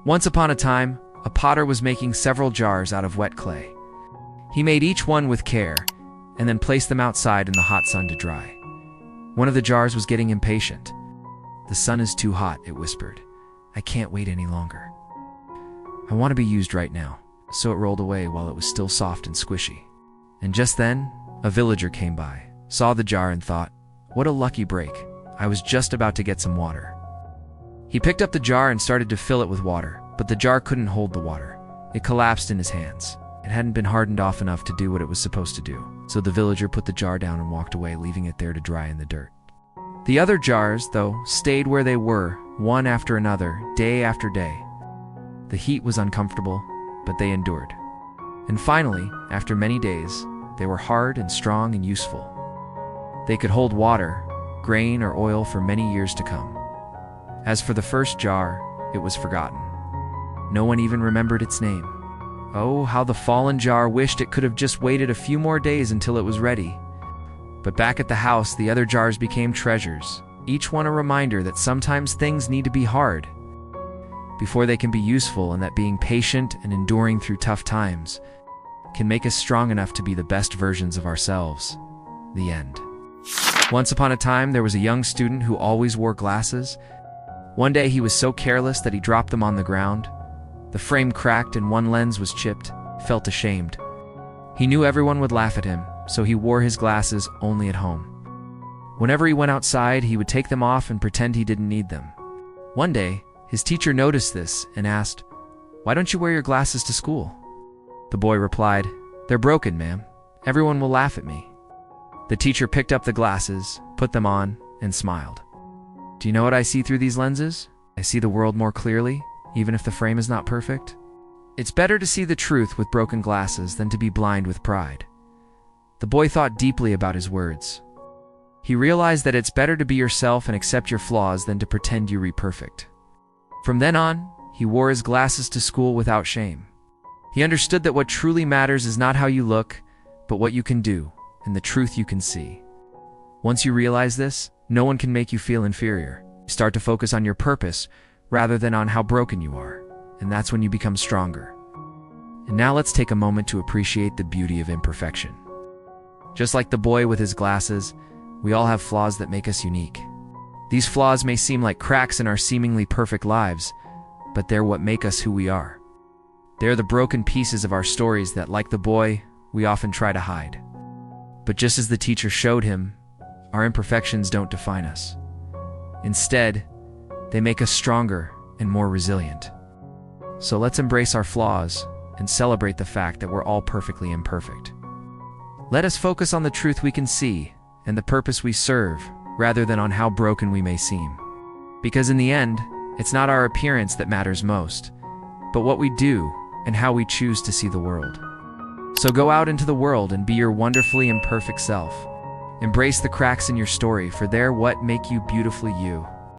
Once upon a time, a potter was making several jars out of wet clay. He made each one with care, and then placed them outside in the hot sun to dry. One of the jars was getting impatient. "The sun is too hot," it whispered. "I can't wait any longer. I want to be used right now." So it rolled away while it was still soft and squishy. And just then, a villager came by, saw the jar and thought, "What a lucky break. I was just about to get some water." He picked up the jar and started to fill it with water, but the jar couldn't hold the water. It collapsed in his hands. It hadn't been hardened off enough to do what it was supposed to do. So the villager put the jar down and walked away, leaving it there to dry in the dirt. The other jars, though, stayed where they were, one after another, day after day. The heat was uncomfortable, but they endured. And finally, after many days, they were hard and strong and useful. They could hold water, grain, or oil for many years to come. As for the first jar, it was forgotten. No one even remembered its name. Oh, how the fallen jar wished it could have just waited a few more days until it was ready. But back at the house, the other jars became treasures, each one a reminder that sometimes things need to be hard before they can be useful, and that being patient and enduring through tough times can make us strong enough to be the best versions of ourselves. The end. Once upon a time, there was a young student who always wore glasses. One day he was so careless that he dropped them on the ground. The frame cracked and one lens was chipped. He felt ashamed. He knew everyone would laugh at him, so he wore his glasses only at home. Whenever he went outside, he would take them off and pretend he didn't need them. One day, his teacher noticed this and asked, "Why don't you wear your glasses to school?" The boy replied, "They're broken, ma'am. Everyone will laugh at me." The teacher picked up the glasses, put them on, and smiled. "Do you know what I see through these lenses? I see the world more clearly, even if the frame is not perfect. It's better to see the truth with broken glasses than to be blind with pride." The boy thought deeply about his words. He realized that it's better to be yourself and accept your flaws than to pretend you're perfect. From then on, he wore his glasses to school without shame. He understood that what truly matters is not how you look, but what you can do, and the truth you can see. Once you realize this, no one can make you feel inferior. Start to focus on your purpose rather than on how broken you are, and that's when you become stronger. And now let's take a moment to appreciate the beauty of imperfection. Just like the boy with his glasses, we all have flaws that make us unique. These flaws may seem like cracks in our seemingly perfect lives, but they're what make us who we are. They're the broken pieces of our stories that, like the boy, we often try to hide. But just as the teacher showed him, our imperfections don't define us. Instead, they make us stronger and more resilient. So let's embrace our flaws and celebrate the fact that we're all perfectly imperfect. Let us focus on the truth we can see and the purpose we serve, rather than on how broken we may seem. Because in the end, it's not our appearance that matters most, but what we do and how we choose to see the world. So go out into the world and be your wonderfully imperfect self. Embrace the cracks in your story, for they're what make you beautifully you.